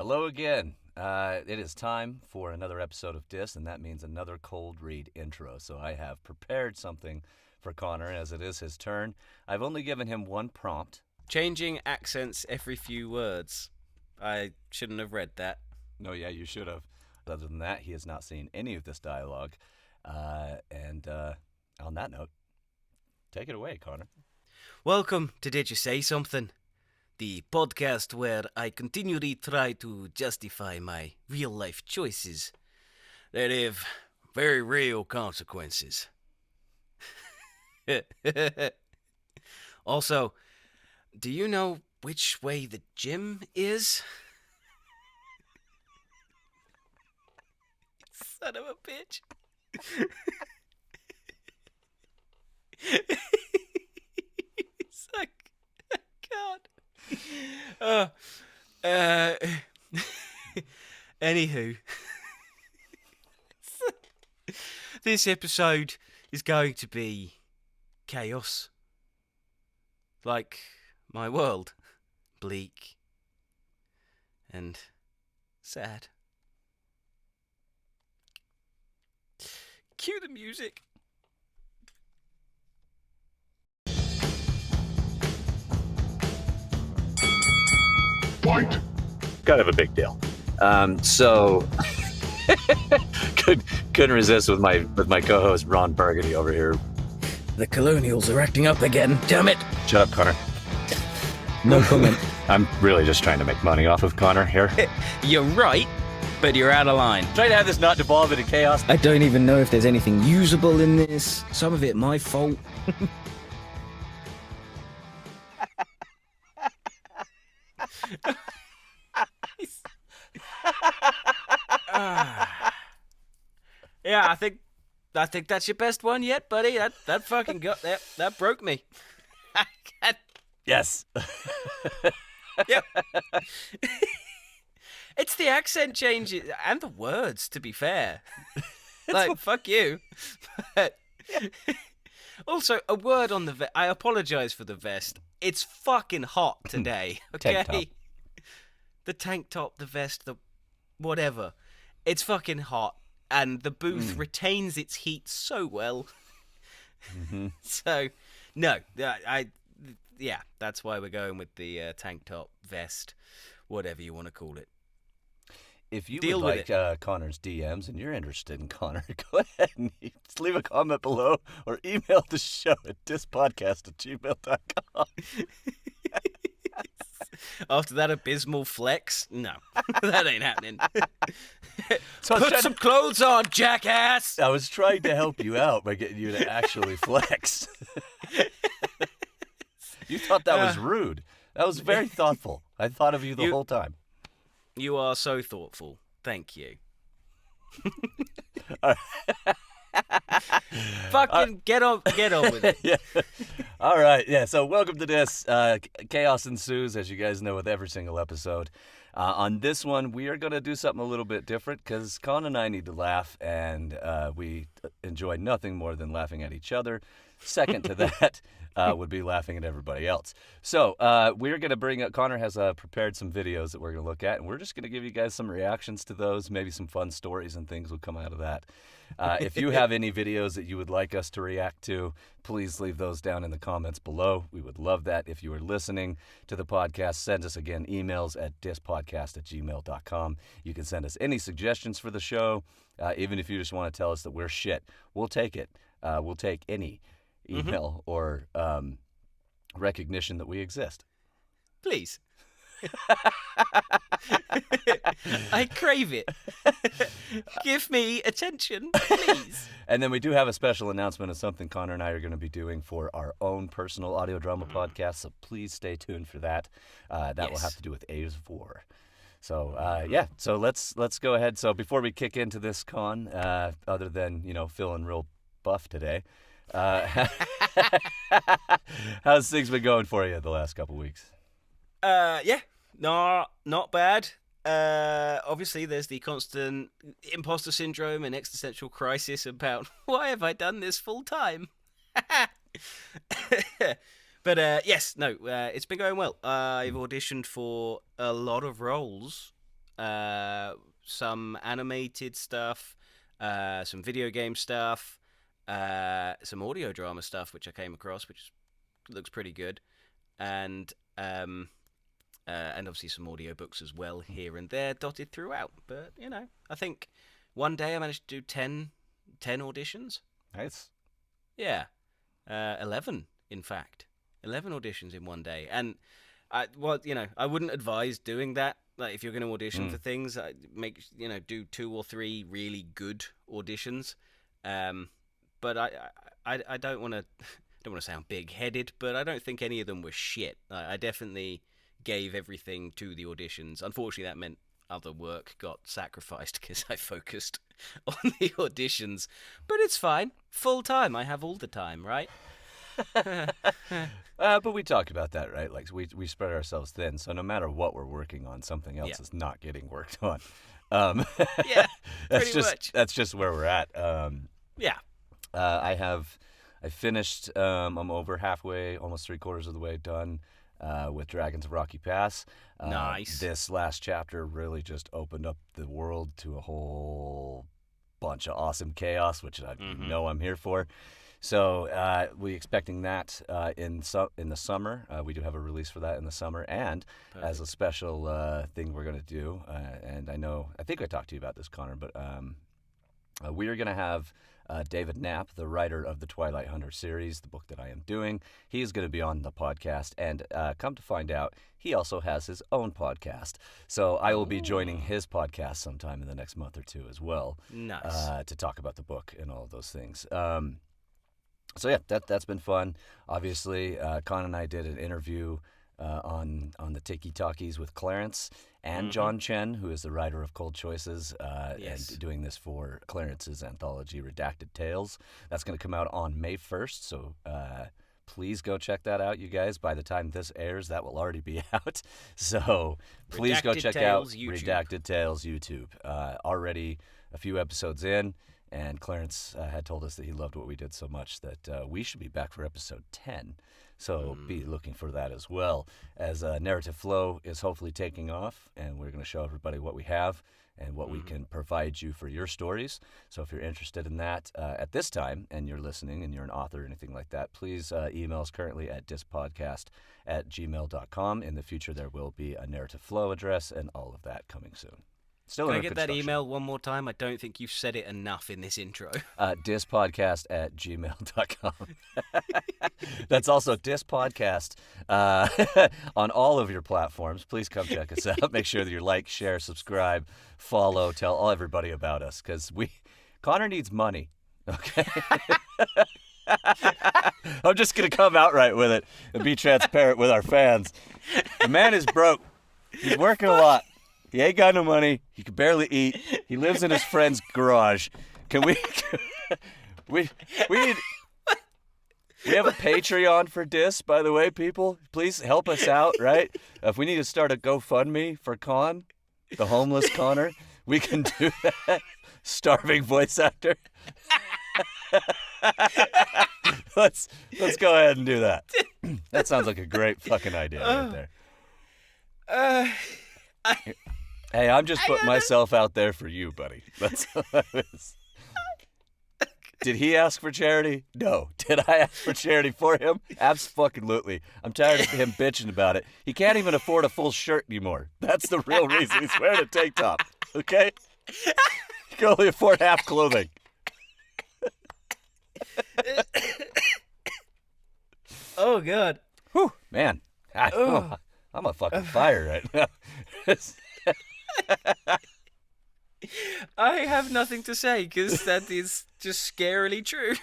Hello again. It is time for another episode of Dis, and that means another cold read intro. So I have prepared something for Connor, as it is his turn. I've only given him one prompt. Changing accents every few words. I shouldn't have read that. No, yeah, you should have. Other than that, he has not seen any of this dialogue. And on that note, take it away, Connor. Welcome to Did You Say Something? The podcast where I continually try to justify my real-life choices that have very real consequences. Also, do you know which way the gym is? Son of a bitch. God. Anywho, this episode is going to be chaos. Like my world. Bleak. And sad. Cue the music. White. Kind of a big deal. So couldn't resist with my co-host Ron Burgundy over here. The colonials are acting up again. Damn it! Shut up, Connor. No comment. I'm really just trying to make money off of Connor here. You're right, but you're out of line. Trying to have this not devolve into chaos. I don't even know if there's anything usable in this. Some of it my fault. Yeah, I think that's your best one yet, buddy. That fucking got that broke me. Yes. Yep. It's the accent changes and the words, to be fair. Like, fuck you. But also, a word on the vest. I apologize for the vest. It's fucking hot today, okay? Tank top. The tank top, the vest, the whatever. It's fucking hot, and the booth retains its heat so well. Mm-hmm. So, no, yeah, that's why we're going with the tank top, vest, whatever you want to call it. If you Deal would with like Connor's DMs and you're interested in Connor, go ahead and just leave a comment below or email the show at dispodcast@gmail.com. After that abysmal flex, no, that ain't happening. So Put some clothes on, jackass! I was trying to help you out by getting you to actually flex. You thought that was rude. That was very thoughtful. I thought of you the whole time. You are so thoughtful. Thank you. Fucking get on with it. Yeah. All right. Yeah. So welcome to this. Chaos ensues, as you guys know, with every single episode. On this one, we are going to do something a little bit different because Con and I need to laugh, and we enjoy nothing more than laughing at each other. Second to that would be laughing at everybody else. So we're going to bring up, Connor has prepared some videos that we're going to look at, and we're just going to give you guys some reactions to those. Maybe some fun stories and things will come out of that. If you have any videos that you would like us to react to, please leave those down in the comments below. We would love that. If you are listening to the podcast, send us again emails at dispodcast@gmail.com. You can send us any suggestions for the show, even if you just want to tell us that we're shit. We'll take it. We'll take any email or recognition that we exist. Please. I crave it. Give me attention, please. And then we do have a special announcement of something Connor and I are going to be doing for our own personal audio drama podcast, so please stay tuned for that. That will have to do with Aves of War. So, so let's go ahead. So before we kick into this, Con, other than, feeling real buff today, how's things been going for you the last couple weeks? Not bad. Obviously, there's the constant imposter syndrome and existential crisis about why have I done this full time? But it's been going well. I've auditioned for a lot of roles, some animated stuff, some video game stuff, some audio drama stuff, which I came across, which looks pretty good, and obviously some audiobooks as well here and there dotted throughout. But I think one day I managed to do 10 auditions. Nice. Yeah, 11 in fact, 11 auditions in one day, and I wouldn't advise doing that. Like, if you're going to audition for things, do 2 or 3 really good auditions. But I don't want to sound big-headed, but I don't think any of them were shit. I definitely gave everything to the auditions. Unfortunately, that meant other work got sacrificed because I focused on the auditions. But it's fine. Full time. I have all the time, right? But we talked about that, right? Like, we spread ourselves thin, so no matter what we're working on, something else is not getting worked on. Yeah, pretty much. That's just where we're at. Yeah. I finished. I'm over halfway, almost 3/4 of the way done with Dragons of Rocky Pass. Nice. This last chapter really just opened up the world to a whole bunch of awesome chaos, which I'm here for. So we're expecting that in the summer. We do have a release for that in the summer, and as a special thing we're going to do, and I think I talked to you about this, Connor, but we are going to have David Knapp, the writer of the Twilight Hunter series, the book that I am doing. He's going to be on the podcast, and come to find out, he also has his own podcast. So I will be joining his podcast sometime in the next month or two as well. Nice. To talk about the book and all of those things. So yeah, that's been fun. Obviously, Con and I did an interview on the Tiki Talkies with Clarence and John Chen, who is the writer of Cold Choices, and doing this for Clarence's anthology Redacted Tales. That's going to come out on May 1st, so please go check that out, you guys. By the time this airs, that will already be out. So please go check out Redacted Tales YouTube. Already a few episodes in. And Clarence had told us that he loved what we did so much that we should be back for episode 10. So be looking for that as well. As Narrative Flow is hopefully taking off, and we're going to show everybody what we have and what we can provide you for your stories. So if you're interested in that at this time, and you're listening and you're an author or anything like that, please email us currently at dispodcast@gmail.com. In the future, there will be a Narrative Flow address and all of that coming soon. Still Can I get that email one more time? I don't think you've said it enough in this intro. Dispodcast@gmail.com. That's also Dispodcast on all of your platforms. Please come check us out. Make sure that you like, share, subscribe, follow, tell everybody about us, because Connor needs money. Okay. I'm just gonna come outright with it and be transparent with our fans. The man is broke. He's working a lot. He ain't got no money. He can barely eat. He lives in his friend's garage. Can we we have a Patreon for Dis, by the way, people. Please help us out, right? If we need to start a GoFundMe for Con, the homeless Connor, we can do that. Starving voice actor. Let's go ahead and do that. That sounds like a great fucking idea right there. Hey, I'm just putting myself out there for you, buddy. That's all that is. Did he ask for charity? No. Did I ask for charity for him? Absolutely. I'm tired of him bitching about it. He can't even afford a full shirt anymore. That's the real reason he's wearing a tank top. Okay? He can only afford half clothing. Oh, God. Whew, man. I'm on fucking fire right now. I have nothing to say because that is just scarily true.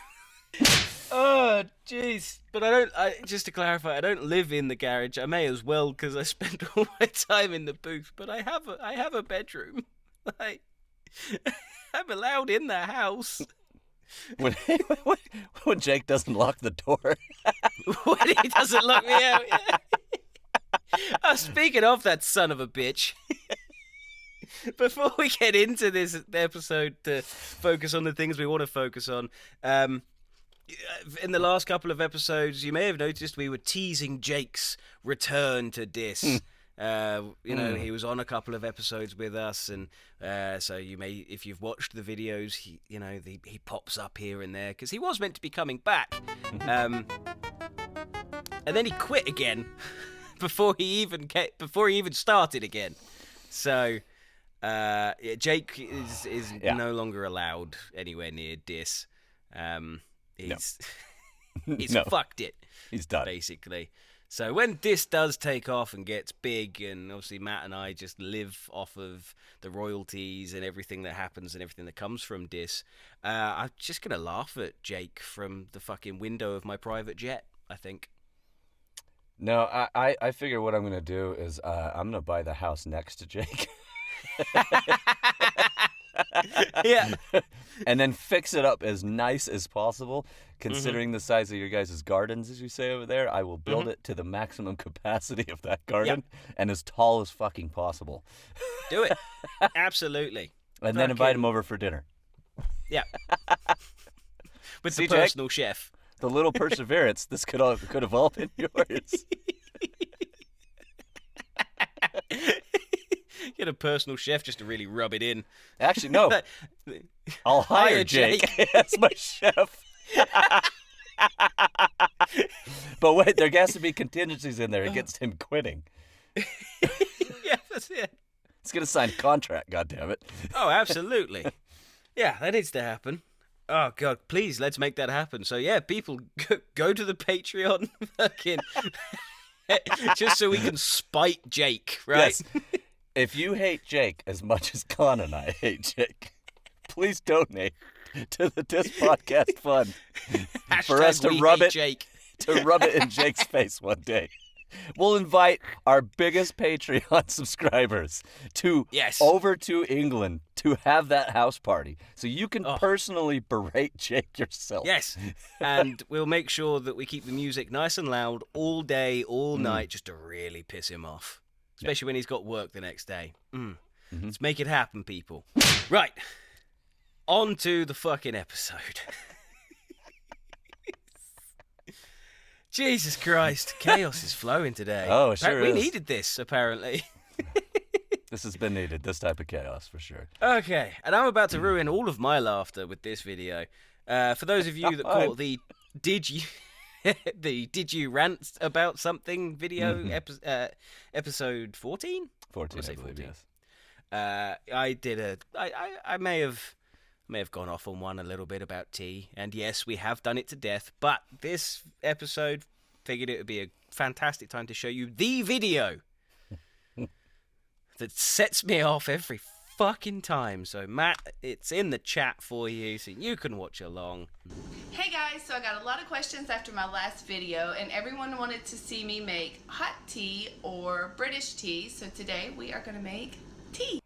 Oh, jeez. But just to clarify, I don't live in the garage. I may as well because I spend all my time in the booth. But I have a bedroom. I'm allowed in the house. When Jake doesn't lock the door. When he doesn't lock me out, yeah. Speaking of that son of a bitch, before we get into this episode to focus on the things we want to focus on, in the last couple of episodes, you may have noticed we were teasing Jake's return to Dis. He was on a couple of episodes with us, and so you may, if you've watched the videos, he pops up here and there because he was meant to be coming back, and then he quit again before he even started again. So Jake is no longer allowed anywhere near Dis. He's fucked it. He's done basically. So when Dis does take off and gets big, and obviously Matt and I just live off of the royalties and everything that happens and everything that comes from Dis, I'm just going to laugh at Jake from the fucking window of my private jet, I think. No, I figure what I'm going to do is I'm going to buy the house next to Jake. Yeah. And then fix it up as nice as possible, considering the size of your guys' gardens, as you say over there. I will build it to the maximum capacity of that garden and as tall as fucking possible. Do it. Absolutely. And then invite him over for dinner. Yeah. With See, the personal chef. The little perseverance, this could have all been yours. Get a personal chef just to really rub it in. Actually, no. I'll hire Jake as my chef. But wait, there has to be contingencies in there against him quitting. Yeah, that's it. He's going to sign a contract, goddammit. Oh, absolutely. Yeah, that needs to happen. Oh, God, please, let's make that happen. So, yeah, people, go to the Patreon fucking just so we can spite Jake, right? Yes. If you hate Jake as much as Con and I hate Jake, please donate to the Dis Podcast Fund for us to rub it in Jake's face one day. We'll invite our biggest Patreon subscribers over to England to have that house party, so you can personally berate Jake yourself. Yes, and we'll make sure that we keep the music nice and loud all day, all night, just to really piss him off. Especially when he's got work the next day. Let's make it happen, people. Right. On to the fucking episode. Jesus Christ. Chaos is flowing today. Oh, it sure We is. needed this, apparently. This has been needed, this type of chaos, for sure. Okay, and I'm about to ruin all of my laughter with this video. For those of you that caught the Did You Rant About Something video, episode 14? 14, I believe, yes. I may have gone off on one a little bit about tea, and yes, we have done it to death, but this episode figured it would be a fantastic time to show you the video that sets me off every fucking time. So Matt, it's in the chat for you so you can watch along. Hey guys, so I got a lot of questions after my last video, and everyone wanted to see me make hot tea or British tea, so today we are going to make tea.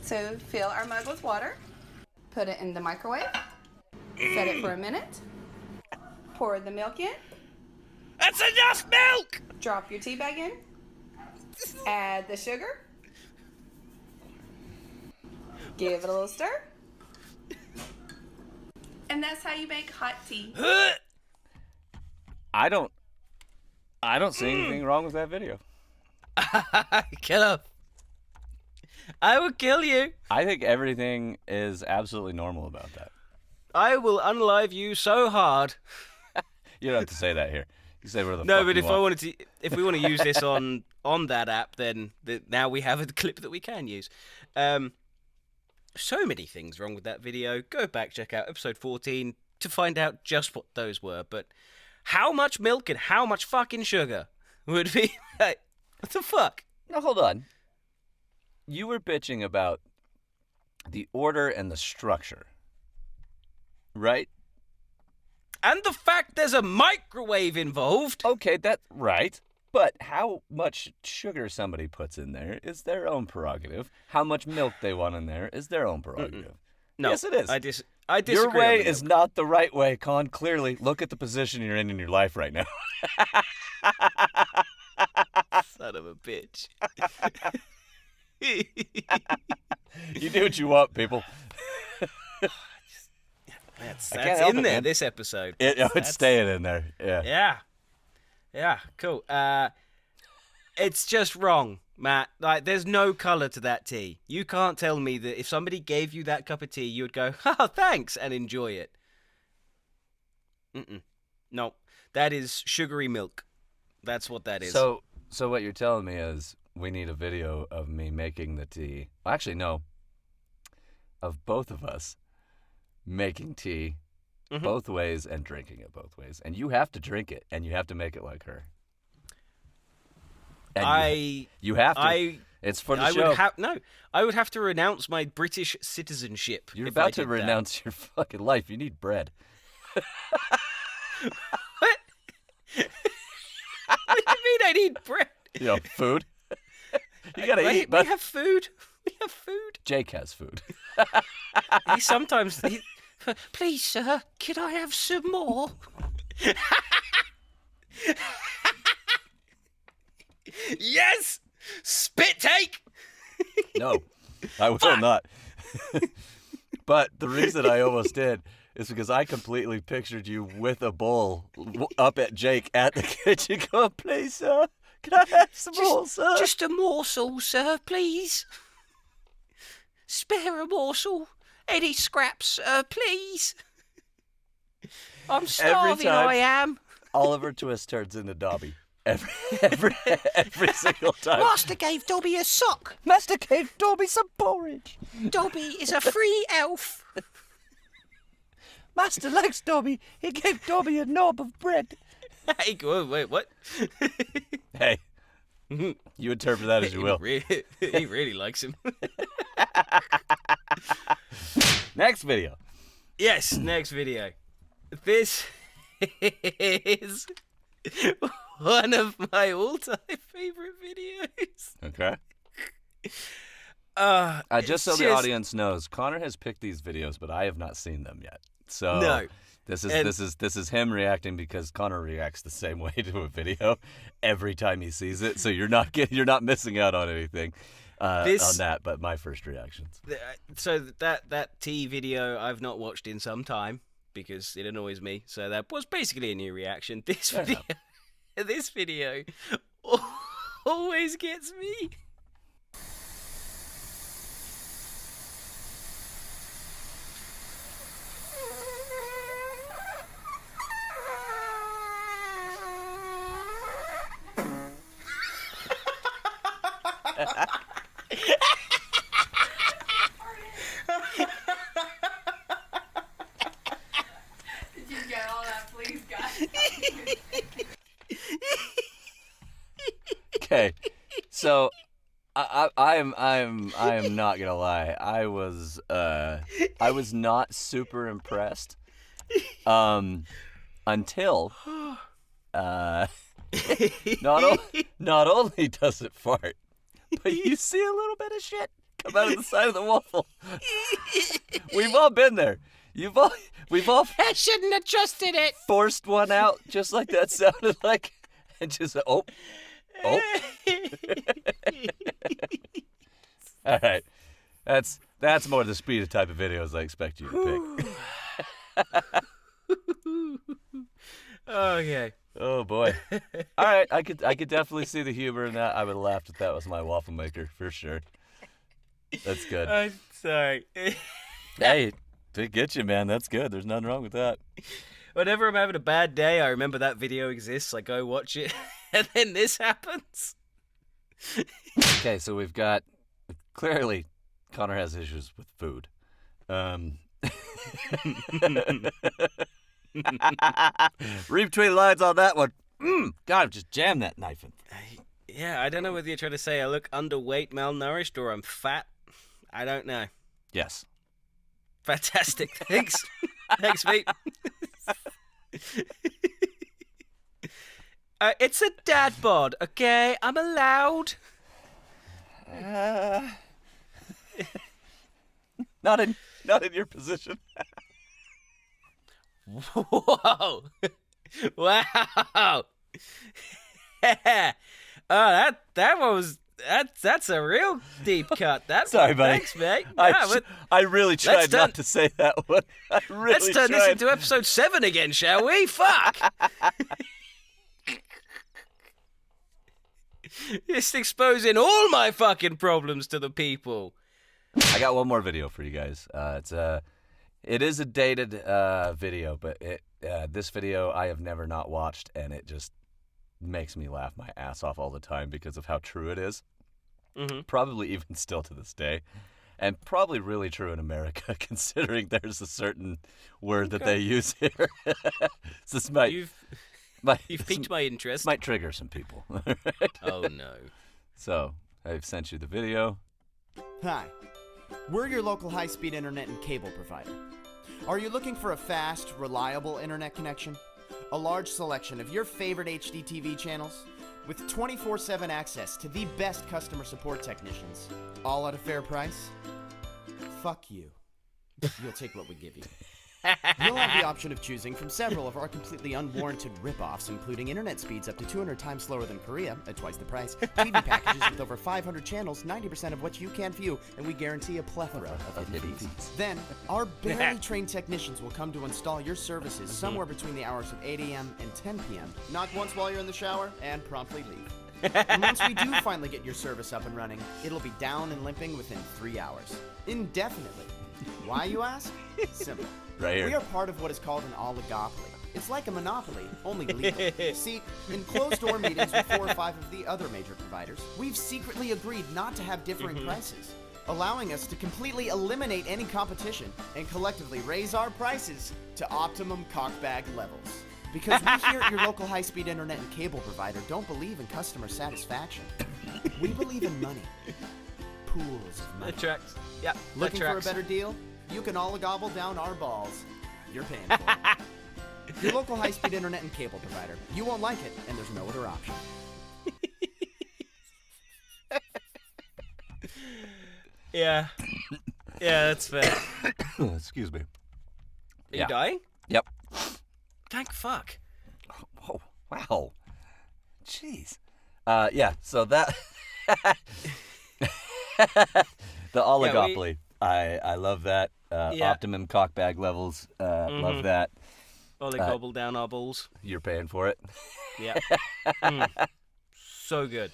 So fill our mug with water, put it in the microwave, set it for a minute, pour the milk in. That's enough milk! Drop your tea bag in, add the sugar, give it a little stir, and that's how you make hot tea. I don't see anything wrong with that video. Kill him. I will kill you. I think everything is absolutely normal about that. I will unlive you so hard. You don't have to say that here. You say whatever the No, fuck but you want. if we want to use this on that app, then now we have a clip that we can use. So many things wrong with that video. Go back, check out episode 14 to find out just what those were. But how much milk and how much fucking sugar would be? Like, what the fuck? No, hold on. You were bitching about the order and the structure, right? And the fact there's a microwave involved. Okay, that's right. But how much sugar somebody puts in there is their own prerogative. How much milk they want in there is their own prerogative. No, yes, it is. I disagree. Your way on the is milk. not the right way, Con. Clearly, look at the position you're in your life right now. Son of a bitch. You do what you want, people. That's help in it, there, man. this episode. It's staying in there. Yeah. Yeah, cool. It's just wrong. Matt, like, there's no colour to that tea. You can't tell me that if somebody gave you that cup of tea, you would go, oh, thanks, and enjoy it. No, that is sugary milk. That's what that is. So what you're telling me is we need a video of me making the tea. Well, actually, no. Of both of us making tea both ways and drinking it both ways. And you have to drink it, and you have to make it like her. And you have to. It's for the show. I would have to renounce my British citizenship. You're about to renounce your fucking life. You need bread. What? What do you mean I need bread? You know, food. You gotta eat. But we have food. We have food. Jake has food. He sometimes... Please, sir, can I have some more? Yes! Spit take! No, I will not. But the reason I almost did is because I completely pictured you with a bowl up at Jake at the kitchen going, please, sir, can I have some more, sir? Just a morsel, sir, please. Spare a morsel. Any scraps, please. I'm starving, I am. Oliver Twist turns into Dobby. Every single time. Master gave Dobby a sock. Master gave Dobby some porridge. Dobby is a free elf. Master likes Dobby. He gave Dobby a knob of bread. Hey, wait, what? Hey, you interpret that as you will. He really likes him. Next video. Yes, next video. This is one of my all-time favorite videos. Okay. Just so the audience knows, Connor has picked these videos, but I have not seen them yet. So no. This is him reacting because Connor reacts the same way to a video every time he sees it. So you're not missing out on anything on that. But my first reactions. So that tea video I've not watched in some time because it annoys me. So that was basically a new reaction. This video always gets me. Did you get all that, please, guys? Okay, so I am not gonna lie. I was not super impressed until not only does it fart, but you see a little bit of shit come out of the side of the waffle. We've all been there. We've all I shouldn't have trusted it. forced one out just like that sounded like, and just oh. All right, that's more the speed of type of videos I expect you to pick. Okay. Oh boy. All right, I could definitely see the humor in that. I would have laughed if that was my waffle maker for sure. That's good. I'm sorry. Hey, to get you, man. That's good. There's nothing wrong with that. Whenever I'm having a bad day, I remember that video exists. I go watch it, and then this happens. Okay, so we've got clearly Connor has issues with food. Read between the lines on that one. God, just jam that knife in. Yeah, I don't know whether you're trying to say I look underweight, malnourished, or I'm fat. I don't know. Yes. Fantastic. Thanks. Thanks, mate. It's a dad bod, okay? I'm allowed. Not in your position. Whoa! Wow! Oh, that was that's a real deep cut. Sorry, buddy. Thanks, mate. I really tried not to say that one. Let's turn this into episode 7 again, shall we? Fuck! Just exposing all my fucking problems to the people. I got one more video for you guys. It is a dated video, but this video I have never not watched, and it just makes me laugh my ass off all the time because of how true it is. Mm-hmm. Probably even still to this day. And probably really true in America, considering there's a certain word that they use here. So this You've this piqued my interest. might trigger some people. Oh, no. So I've sent you the video. Hi, we're your local high-speed internet and cable provider. Are you looking for a fast, reliable internet connection? A large selection of your favorite HD TV channels? With 24/7 access to the best customer support technicians, all at a fair price? Fuck you. You'll take what we give you. You'll have the option of choosing from several of our completely unwarranted rip-offs, including internet speeds up to 200 times slower than Korea at twice the price, TV packages with over 500 channels, 90% of which you can't view, and we guarantee a plethora of hidden fees. Then, our barely trained technicians will come to install your services somewhere between the hours of 8 a.m. and 10 p.m. Knock once while you're in the shower, and promptly leave. And once we do finally get your service up and running, it'll be down and limping within 3 hours. Indefinitely. Why, you ask? Simple. Right here. We are part of what is called an oligopoly. It's like a monopoly, only legal. See, in closed-door meetings with 4 or 5 of the other major providers, we've secretly agreed not to have differing prices, allowing us to completely eliminate any competition and collectively raise our prices to optimum cockbag levels. Because we here at your local high-speed internet and cable provider don't believe in customer satisfaction. We believe in money. Pools of money. That tracks. Yeah, Looking that for a tracks. better deal? You can all gobble down our balls. You're paying for it. Your local high-speed internet and cable provider. You won't like it, and there's no other option. Yeah. Yeah, that's fair. Excuse me. Are you dying? Yep. Thank fuck. Oh, wow. Jeez. Yeah, so that... the oligopoly. I love that. Yeah. Optimum cockbag levels. Love that. Oh, they gobble down our balls. You're paying for it. Yeah. So good.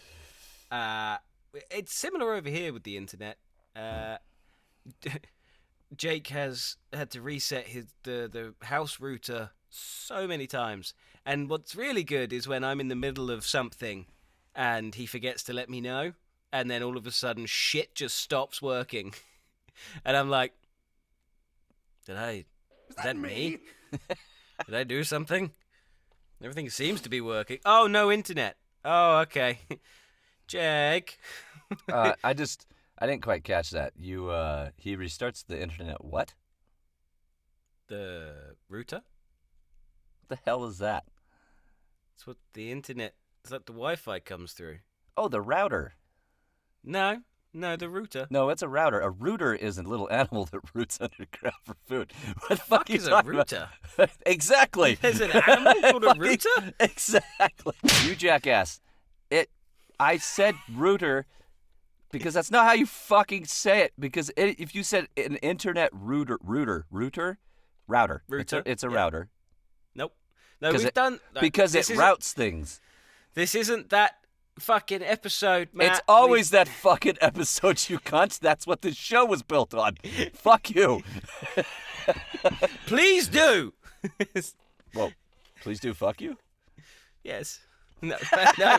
It's similar over here with the internet. Jake has had to reset the house router so many times. And what's really good is when I'm in the middle of something and he forgets to let me know, and then all of a sudden shit just stops working. And I'm like, is that me? Did I do something? Everything seems to be working. Oh, no internet. Oh, okay. Jake. I didn't quite catch that. He restarts the internet. What? The router? The hell is that? That's what the internet. Is that the Wi-Fi comes through? Oh, the router. No, the router. No, it's a router. A rooter is a little animal that roots underground for food. What the Fuck are you is a talking router? about? Exactly. There's an animal called a Fucking- router? Exactly. You jackass. I said router because that's not how you fucking say it. Because if you said an internet router. Router. It's a Yeah. router. Nope. No, we've done... Because this it isn't- routes things. This isn't that fucking episode, Matt. It's always that fucking episode, you cunt. That's what this show was built on. Fuck you. Please do! Well, please do fuck you. Yes. No, no.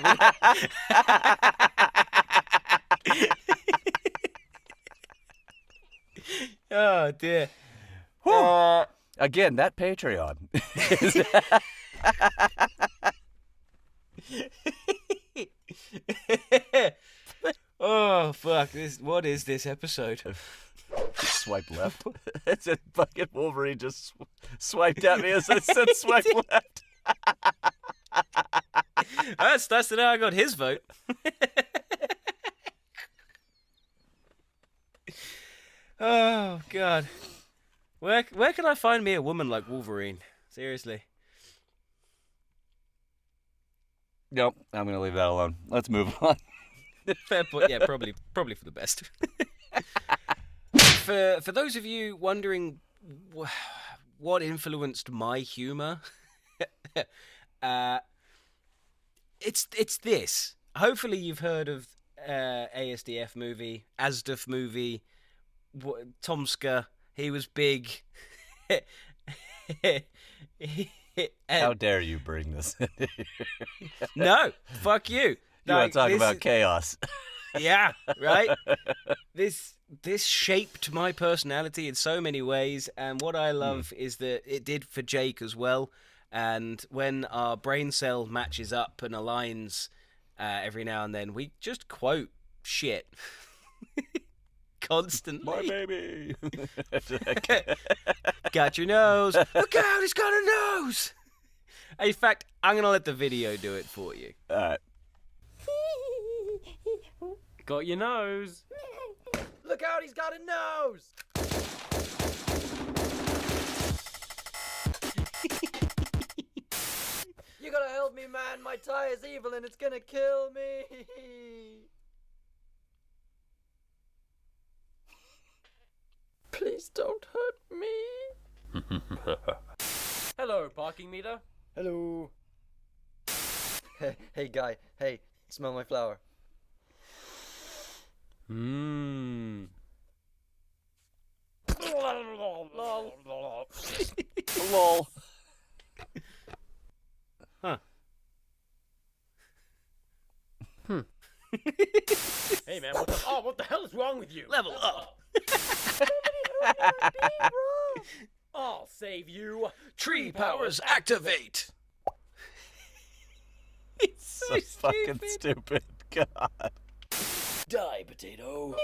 Oh, dear. Again, that Patreon. Oh, fuck. What is this episode? Swipe left. It's a fucking Wolverine just swiped at me as I said swipe left. That's the day I got his vote. Oh, God. Where can I find me a woman like Wolverine? Seriously. Nope, I'm gonna leave that alone. Let's move on. Fair point. Yeah, probably for the best. For those of you wondering what influenced my humor, it's this. hopefully you've heard of ASDF movie, ASDF movie, Tomska. He was big. How dare you bring this in here? No, fuck you. You want to talk about chaos. Yeah, right? This shaped my personality in so many ways, and what I love is that it did for Jake as well. And when our brain cell matches up and aligns every now and then, we just quote shit constantly. My baby. Got your nose. Look out, he's got a nose. In fact, I'm going to let the video do it for you. All right. Got your nose. Look out, he's got a nose! You gotta help me, man. My tie is evil and it's gonna kill me. Please don't hurt me. Hello, parking meter. Hello. Hey, guy. Hey, smell my flower. Mmm. Lol. Huh. Hey, man. What the hell is wrong with you? Level up. I'll save you. Tree powers activate. It's So fucking stupid. God. Die, potato.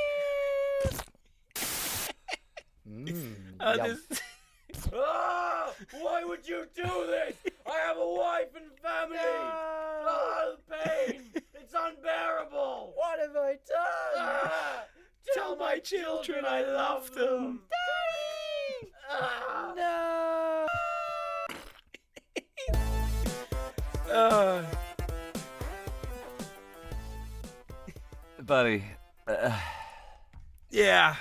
This... Ah, why would you do this? I have a wife and family. Ah, the pain. It's unbearable. What have I done? Ah, tell my children I love them. Daddy! Ah. No. Buddy. Yeah.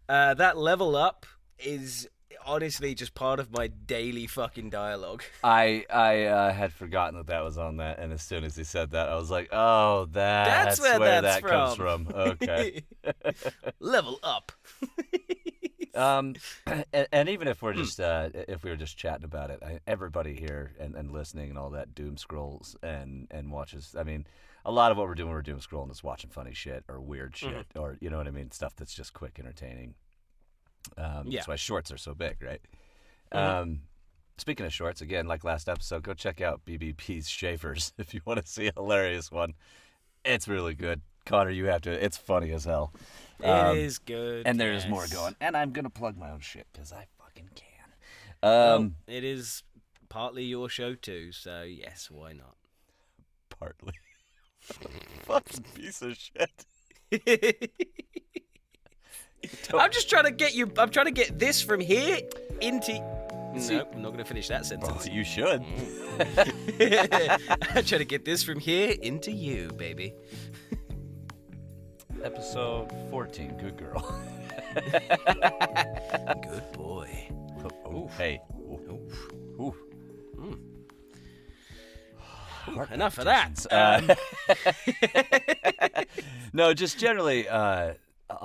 That level up is honestly just part of my daily fucking dialogue. I had forgotten that was on that, and as soon as he said that, I was like, oh, that's where that's that comes from. Okay. Level up. And even if we're just if we were just chatting about it, everybody here and listening and all that doom scrolls and watches. I mean, a lot of what we're doom scrolling is watching funny shit or weird shit or you know what I mean, stuff that's just quick, entertaining. That's why shorts are so big, right? Speaking of shorts, again, like last episode, go check out BBP's Shavers if you want to see a hilarious one. It's really good. Connor, you have to. It's funny as hell. It is good. And there's more going. And I'm going to plug my own shit because I fucking can. It is partly your show too, so yes, why not? Partly. Fucking piece of shit. I'm just trying to get you. I'm trying to get this from here into. Nope, I'm not going to finish that sentence. You should. I'm trying to get this from here into you, baby. Episode 14. Good girl. Good boy. Oh, hey. Ooh. Enough of that. No, just generally, a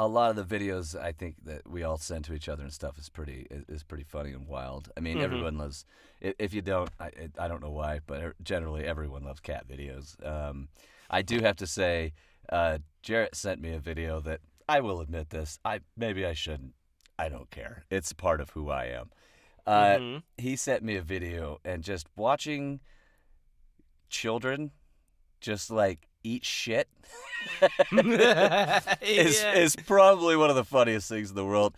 lot of the videos I think that we all send to each other and stuff is pretty funny and wild. I mean, everyone loves. If you don't, I don't know why, but generally everyone loves cat videos. I do have to say, Jarrett sent me a video that I will admit this. Maybe I shouldn't. I don't care. It's part of who I am. He sent me a video and just watching children just like eat shit is probably one of the funniest things in the world.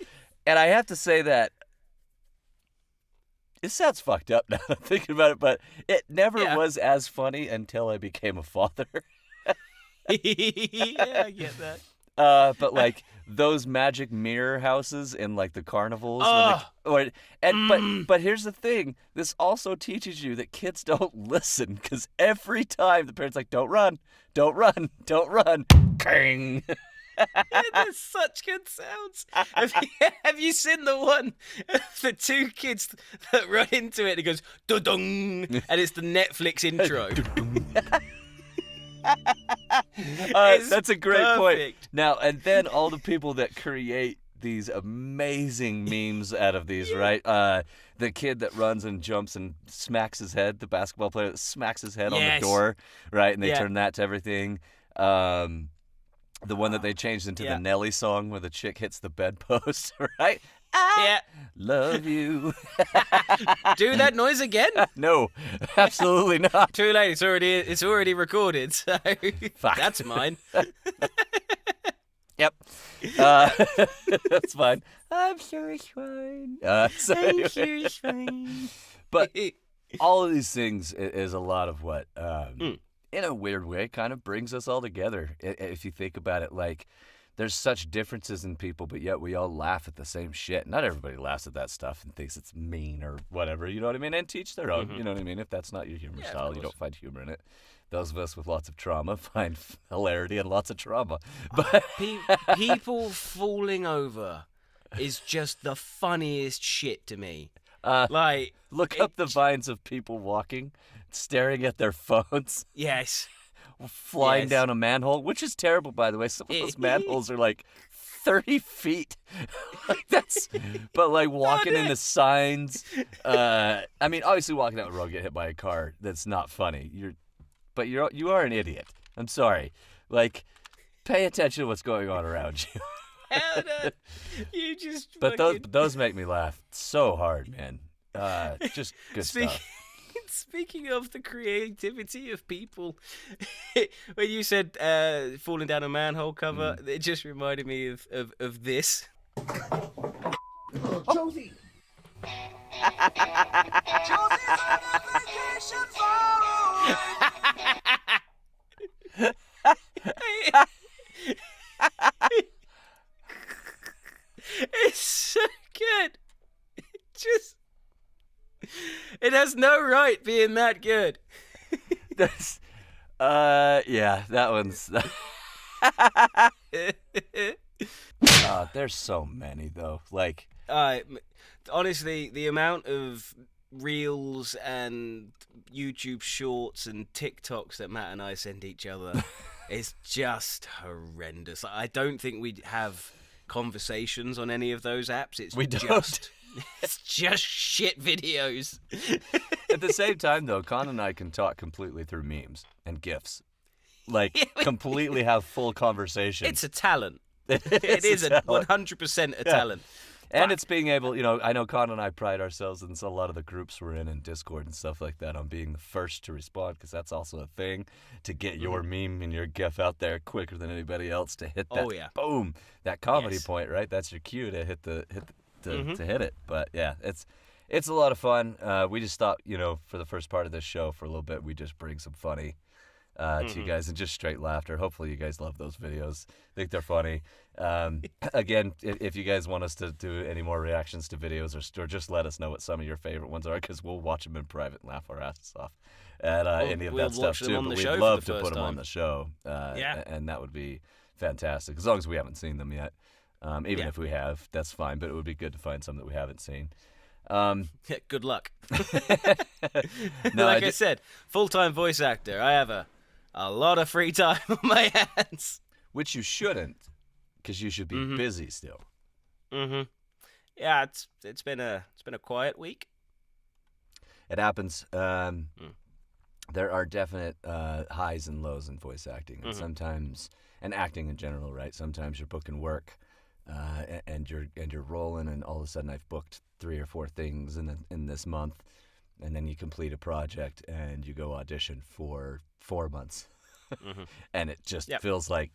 And I have to say that it sounds fucked up now that I'm thinking about it, but it never was as funny until I became a father. Yeah, I get that. But like those magic mirror houses in like the carnivals. But here's the thing. This also teaches you that kids don't listen because every time the parents like, don't run. King. There's such good sounds. Have you seen the one of the two kids that run into it and it goes dong, and it's the Netflix intro. It's That's a great point. perfect. Now, and then all the people that create these amazing memes out of these, right? The kid that runs and jumps and smacks his head, the basketball player that smacks his head on the Yes. door, right? And they Yeah. turn that to everything. The one that they changed into Yeah. the Nelly song where the chick hits the bedpost, right? Yeah. Love you. Do that noise again. No, absolutely not. Too late. It's already recorded. So Fuck. that's mine. Yep. That's fine. I'm sure it's fine. So anyway. fine. But all of these things is a lot of what, in a weird way, kind of brings us all together. If you think about it, like, there's such differences in people, but yet we all laugh at the same shit. Not everybody laughs at that stuff and thinks it's mean or whatever, you know what I mean? And teach their own, you know what I mean? If that's not your humor style, you don't find humor in it. Those of us with lots of trauma find hilarity and lots of trauma. But People falling over is just the funniest shit to me. Like, look up the vines of people walking, staring at their phones, yes. flying Yes. down a manhole, which is terrible, by the way. Some of those manholes are like 30 feet. But like walking into signs. I mean, obviously walking down the road, get hit by a car, that's not funny. You are an idiot. I'm sorry. Like, pay attention to what's going on around you. How the- you just But fucking... those make me laugh so hard, man. Just good stuff. Speaking of the creativity of people, when you said falling down a manhole cover, it just reminded me of this. Josie! It's so good. It has no right being that good. That's, yeah, that one's. There's so many though. Like, Honestly, the amount of reels and YouTube shorts and TikToks that Matt and I send each other is just horrendous. I don't think we have conversations on any of those apps. It's We don't. It's just shit videos. at the same time though, Con and I can talk completely through memes and gifs. Like, completely have full conversations. It's a talent. It is a talent. 100% a talent. And it's being able, I know Con and I pride ourselves in a lot of the groups we're in Discord and stuff like that on being the first to respond, because that's also a thing, to get your meme and your GIF out there quicker than anybody else to hit that, boom, that comedy Yes. point, right? That's your cue to hit to hit it. But yeah, it's a lot of fun. We just thought, for the first part of this show, for a little bit, we just bring some funny to you guys and just straight laughter. Hopefully you guys love those videos. Think they're funny. Again, if you guys want us to do any more reactions to videos or just let us know what some of your favorite ones are, because we'll watch them in private and laugh our asses off at any of we'll that stuff watch them too. on But the we'd show for love the to put first them on time. the show. Yeah. And that would be fantastic, as long as we haven't seen them yet. Even if we have, that's fine, but it would be good to find some that we haven't seen. Good luck. No, like I said, full-time voice actor. I have a lot of free time on my hands. which you shouldn't, because you should be busy still. Yeah, it's been a quiet week. It happens. There are definite highs and lows in voice acting, and sometimes, and acting in general, right? Sometimes you're booking work, and you're rolling, and all of a sudden I've booked 3 or 4 things in this month, and then you complete a project and you go audition for 4 months, and it just feels like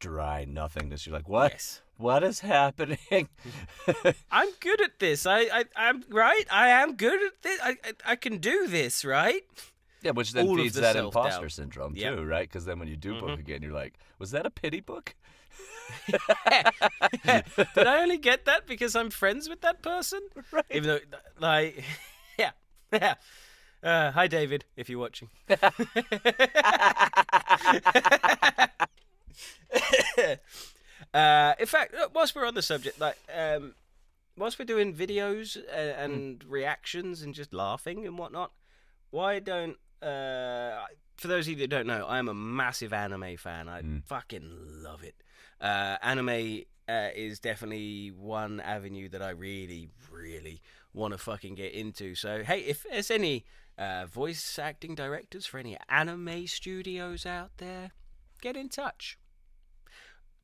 dry nothingness. You're like, what? Yes. What is happening? I'm good at this. I'm right. I am good at this. I can do this, right? Yeah, which then All of feeds the that self-doubt. imposter syndrome Yep. too, right? Because then when you do book again, you're like, was that a pity book? Did I only get that because I'm friends with that person? Right. Even though, like, yeah. Hi, David, if you're watching. In fact, whilst we're on the subject, like, whilst we're doing videos and reactions and just laughing and whatnot, why don't for those of you that don't know, I am a massive anime fan. I fucking love it. Anime is definitely one avenue that I really, really want to fucking get into. So, hey, if there's any voice acting directors for any anime studios out there, get in touch.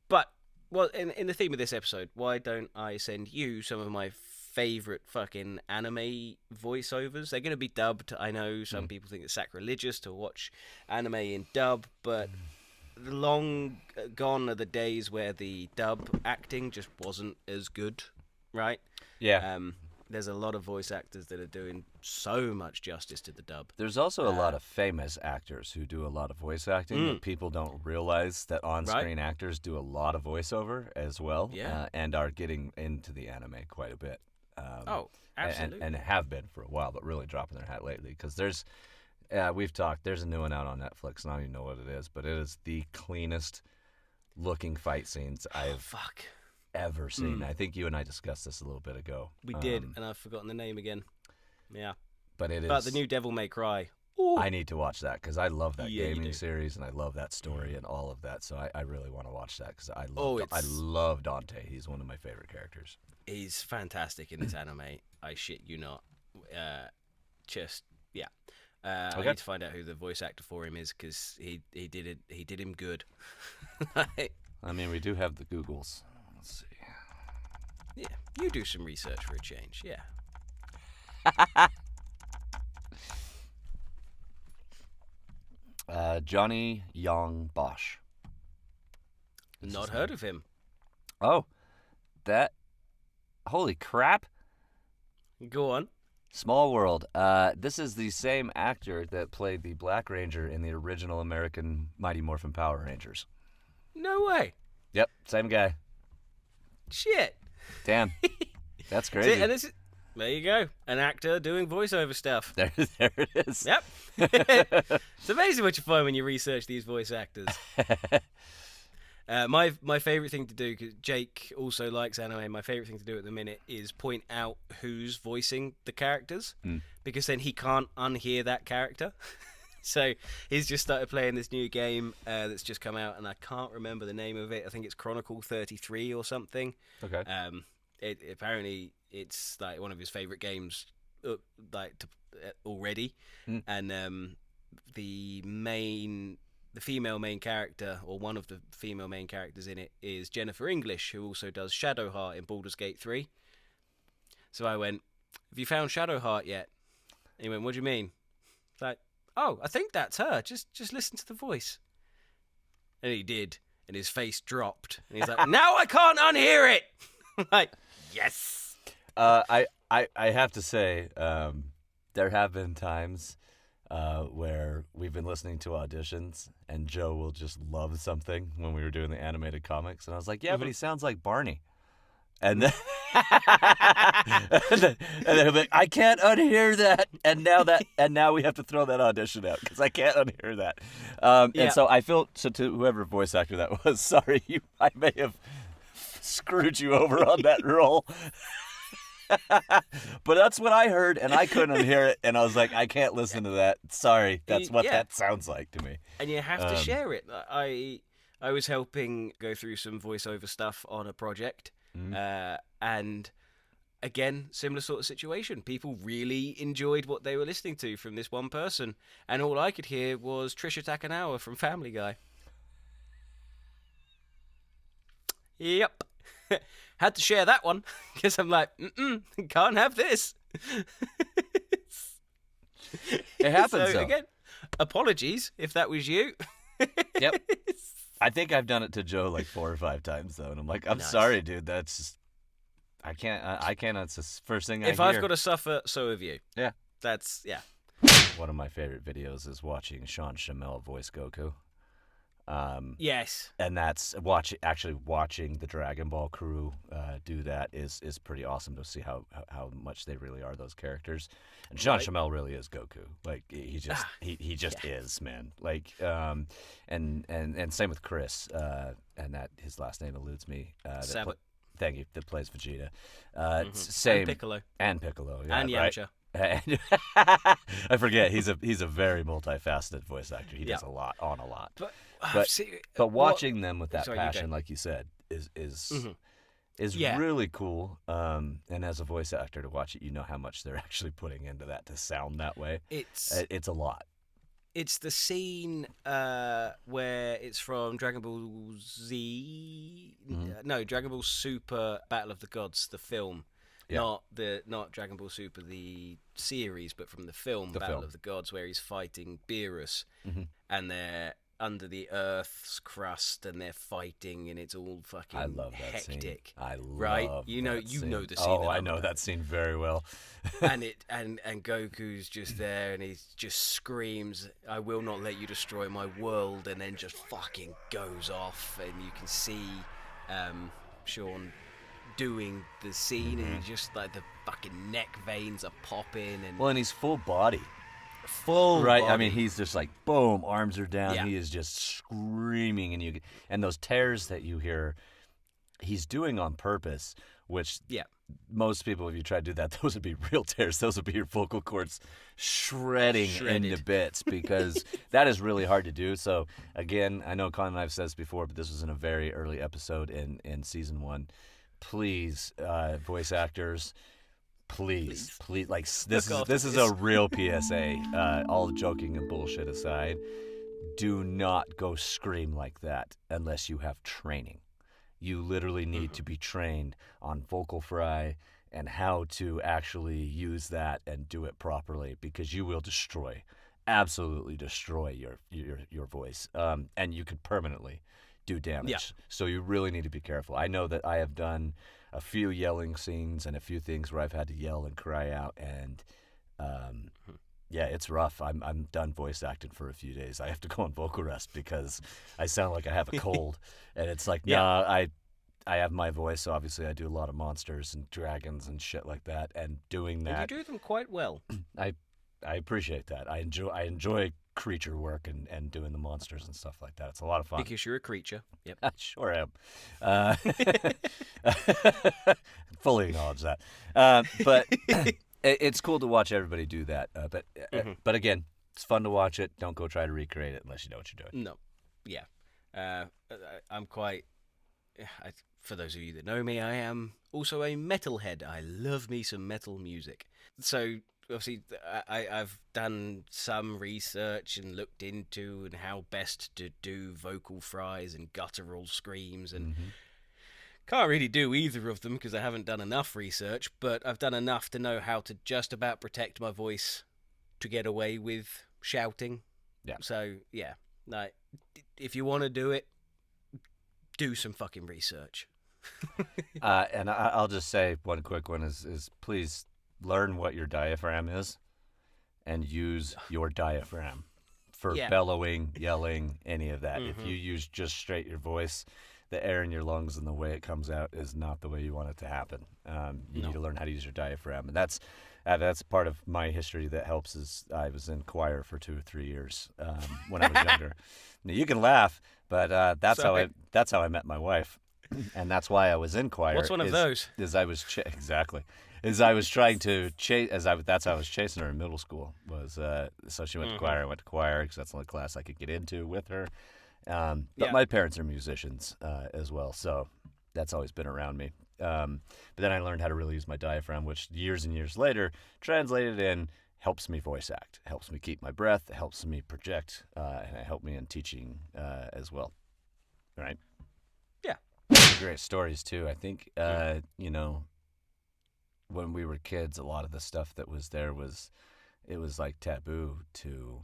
But, well, in the theme of this episode, why don't I send you some of my favorite fucking anime voiceovers? They're going to be dubbed. I know some people think it's sacrilegious to watch anime in dub, but long gone are the days where the dub acting just wasn't as good, right? Yeah. There's a lot of voice actors that are doing so much justice to the dub. There's also a lot of famous actors who do a lot of voice acting that people don't realize that on-screen actors do a lot of voiceover as well, and are getting into the anime quite a bit. Absolutely. And have been for a while, but really dropping their hat lately. Because we've talked, there's a new one out on Netflix, and I don't even know what it is, but it is the cleanest looking fight scenes I've ever seen. I think you and I discussed this a little bit ago. We did, and I've forgotten the name again. Yeah. But it is. But the new Devil May Cry. Ooh. I need to watch that because I love that gaming series and I love that story and all of that. So I really want to watch that because I love Dante. He's one of my favorite characters. He's fantastic in this anime. I shit you not. I need to find out who the voice actor for him is because he did it. He did him good. I mean, we do have the Googles. Let's see. Yeah, you do some research for a change. Yeah. Johnny Young Bosch. Not heard of him. Oh, holy crap. Go on. Small world. This is the same actor that played the Black Ranger in the original American Mighty Morphin Power Rangers. No way. Yep, same guy. Shit. Damn. That's crazy. There you go. An actor doing voiceover stuff. There it is. Yep. It's amazing what you find when you research these voice actors. My favorite thing to do, because Jake also likes anime, my favorite thing to do at the minute is point out who's voicing the characters, because then he can't unhear that character. So he's just started playing this new game that's just come out, and I can't remember the name of it. I think it's Chronicle 33 or something. Okay. Apparently it's like one of his favorite games, already, and the female main character, or one of the female main characters in it, is Jennifer English, who also does Shadowheart in Baldur's Gate 3. So I went, "Have you found Shadowheart yet?" And he went, "What do you mean?" It's like, "Oh, I think that's her. Just listen to the voice." And he did, and his face dropped, and he's like, "Now I can't unhear it." I'm like, yes. I have to say, there have been times where we've been listening to auditions and Joe will just love something when we were doing the animated comics, and I was like, "Yeah, but he sounds like Barney." And then, and then he'll be like, "I can't unhear that," and now we have to throw that audition out because I can't unhear that. And so I feel to whoever voice actor that was, sorry, I may have screwed you over on that role. But that's what I heard, and I couldn't hear it, and I was like, I can't listen to that. Sorry, that's what that sounds like to me. And you have to share it. I was helping go through some voiceover stuff on a project, and again, similar sort of situation. People really enjoyed what they were listening to from this one person, and all I could hear was Trisha Takanawa from Family Guy. Yep. Had to share that one because I'm like, can't have this. It happens. So again, apologies if that was you. Yep. I think I've done it to Joe like 4 or 5 times though, and I'm like, I'm sorry, dude. That's just, I can't. That's the first thing I hear. If I've got to suffer, so have you. Yeah. That's One of my favorite videos is watching Sean Schimmel voice Goku. Yes. And that's watching the Dragon Ball crew do that is pretty awesome to see how much they really are those characters. And Sean Schimmel really is Goku. Like he just is, man. Like and same with Chris. And that his last name eludes me. Sabat. Thank you. That plays Vegeta. Same. And Piccolo. And Piccolo. Yeah, and Yamcha. And I forget he's a very multifaceted voice actor. He does a lot on a lot. But see, watching them with that Sorry, you go. passion, like you said, is Yeah. really cool. And as a voice actor to watch it, you know how much they're actually putting into that to sound that way. It's a lot. It's the scene where it's from Dragon Ball Z. No, Dragon Ball Super Battle of the Gods, the film. Yeah. Not Dragon Ball Super the series, but from the film The Battle film. of the Gods, where he's fighting Beerus, Mhm. and they're under the Earth's crust, and they're fighting, and it's all fucking I love that scene. hectic. I love Right? You know that scene. the scene. Oh, that I I'm know about. that scene very well. and Goku's just there, and he just screams, "I will not let you destroy my world," and then just fucking goes off, and you can see Sean doing the scene, and he's just like the fucking neck veins are popping, and Well, and he's full body. full Right, I body. mean, he's just like boom, arms are down. Yeah. He is just screaming, and those tears that you hear, he's doing on purpose. Which Yeah. most people, if you try to do that, those would be real tears. Those would be your vocal cords shredded into bits because that is really hard to do. So again, I know Con and I've said this before, but this was in a very early episode in season 1. Please, voice actors. Please, like this Look is after a real PSA. All joking and bullshit aside, do not go scream like that unless you have training. You literally need to be trained on vocal fry and how to actually use that and do it properly, because you will absolutely destroy your voice, and you could permanently do damage. Yeah. So you really need to be careful. I know that I have done a few yelling scenes and a few things where I've had to yell and cry out, and yeah, it's rough. I'm done voice acting for a few days. I have to go on vocal rest because I sound like I have a cold, and it's like, nah, I have my voice. So obviously, I do a lot of monsters and dragons and shit like that, and doing And that, you do them quite well. I appreciate that. I enjoy creature work and doing the monsters and stuff like that. It's a lot of fun. Because you're a creature. Yep. I sure am. Fully acknowledge that. But it's cool to watch everybody do that. But again, it's fun to watch it. Don't go try to recreate it unless you know what you're doing. No. Yeah. I'm quite... for those of you that know me, I am also a metalhead. I love me some metal music. So, obviously, I've done some research and looked into and how best to do vocal fries and guttural screams, and can't really do either of them because I haven't done enough research, but I've done enough to know how to just about protect my voice to get away with shouting. Yeah. So, yeah. Like, if you want to do it, do some fucking research. And I'll just say one quick one is please learn what your diaphragm is and use your diaphragm for bellowing, yelling, any of that. If you use just straight your voice, the air in your lungs and the way it comes out is not the way you want it to happen. You need to learn how to use your diaphragm, and that's part of my history that helps. Is I was in choir for 2 or 3 years when I was younger. Now, you can laugh, but that's how I met my wife, and that's why I was in choir. What's one of those? I was I was trying to chase. That's how I was chasing her in middle school. So she went to choir. I went to choir because that's the only class I could get into with her. But my parents are musicians as well, so that's always been around me. But then I learned how to really use my diaphragm, which years and years later translated in helps me voice act, helps me keep my breath, helps me project, and it helped me in teaching as well. Right? Yeah. Great stories too. I think when we were kids, a lot of the stuff that was there was like taboo to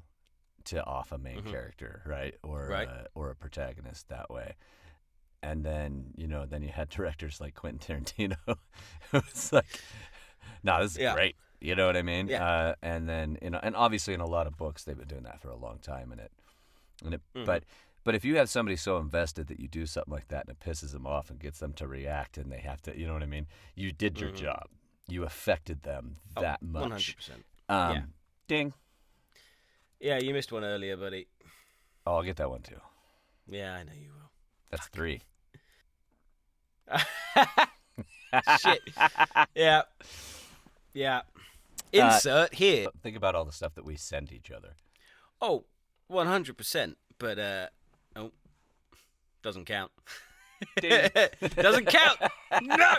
off a main character, right? Or a protagonist that way. And then, then you had directors like Quentin Tarantino. It's like, no, this is great. You know what I mean? Yeah. And then, and obviously in a lot of books, they've been doing that for a long time. But if you have somebody so invested that you do something like that and it pisses them off and gets them to react and they have to, you know what I mean? You did your job. You affected them that much. 100%. Ding. Yeah, you missed one earlier, buddy. Oh, I'll get that one too. Yeah, I know you will. That's 3. Shit. Yeah. Insert here. Think about all the stuff that we send each other. Oh, 100%. But, doesn't count. Doesn't count. No.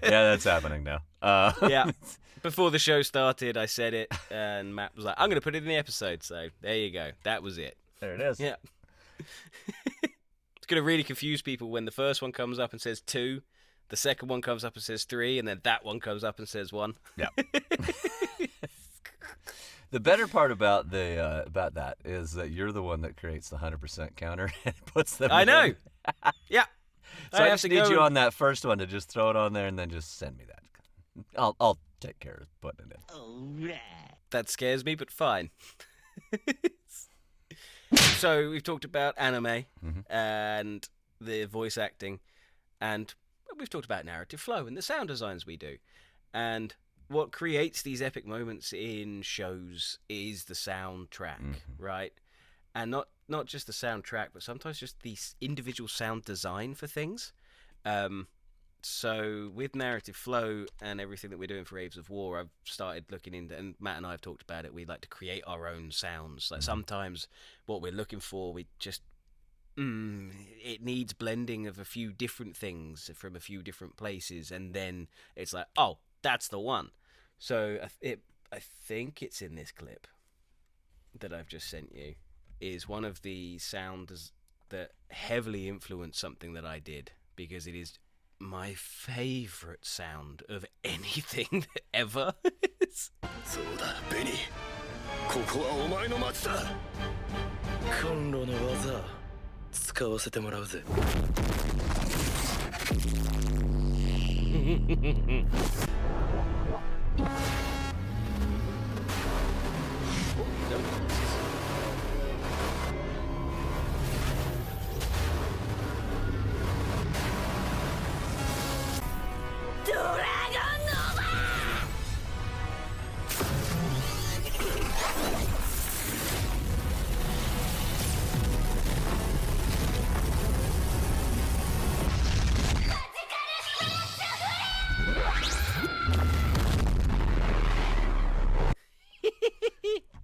Yeah, that's happening now. Yeah. Before the show started, I said it, and Matt was like, I'm going to put it in the episode. So there you go. That was it. There it is. Yeah. It's going to really confuse people when the first one comes up and says 2, the second one comes up and says 3, and then that one comes up and says 1. Yeah. The better part about about that is that you're the one that creates the 100% counter and puts them. I know. in. Yeah. So I just need you on that first one to just throw it on there and then just send me that. I'll take care of putting it in. That scares me, but fine. So we've talked about anime and the voice acting, and we've talked about narrative flow and the sound designs we do. And what creates these epic moments in shows is the soundtrack, right? And not just the soundtrack, but sometimes just the individual sound design for things. So with narrative flow and everything that we're doing for Aves of War, I've started looking into, and Matt and I have talked about it, we like to create our own sounds. Like sometimes what we're looking for, we just, it needs blending of a few different things from a few different places, and then it's like, oh, that's the one. So I think it's in this clip that I've just sent you, is one of the sounds that heavily influenced something that I did, because it is my favorite sound of anything ever. そうだベニーここはお前の町だコンロの技使わせてもらうぜ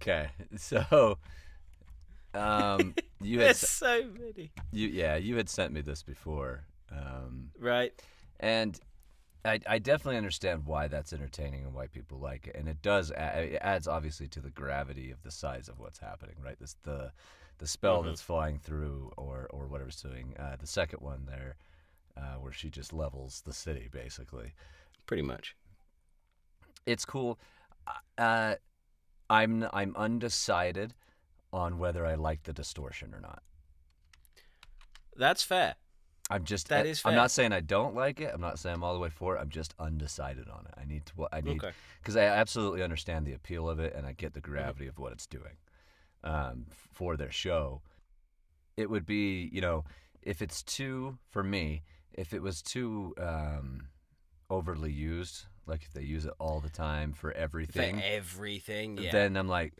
Okay, so you had There's so many. you had sent me this before, Right. and I definitely understand why that's entertaining and why people like it, and it does it adds obviously to the gravity of the size of what's happening, right? This the spell that's flying through or whatever's doing. The second one there, where she just levels the city basically. Pretty much. It's cool. I'm undecided on whether I like the distortion or not. That's fair. That is fair. I'm not saying I don't like it. I'm not saying I'm all the way for it. I'm just undecided on it. I need because I absolutely understand the appeal of it and I get the gravity of what it's doing for their show. It would be, if it's too, for me, if it was too overly used, like if they use it all the time for everything. Yeah. Then I'm like,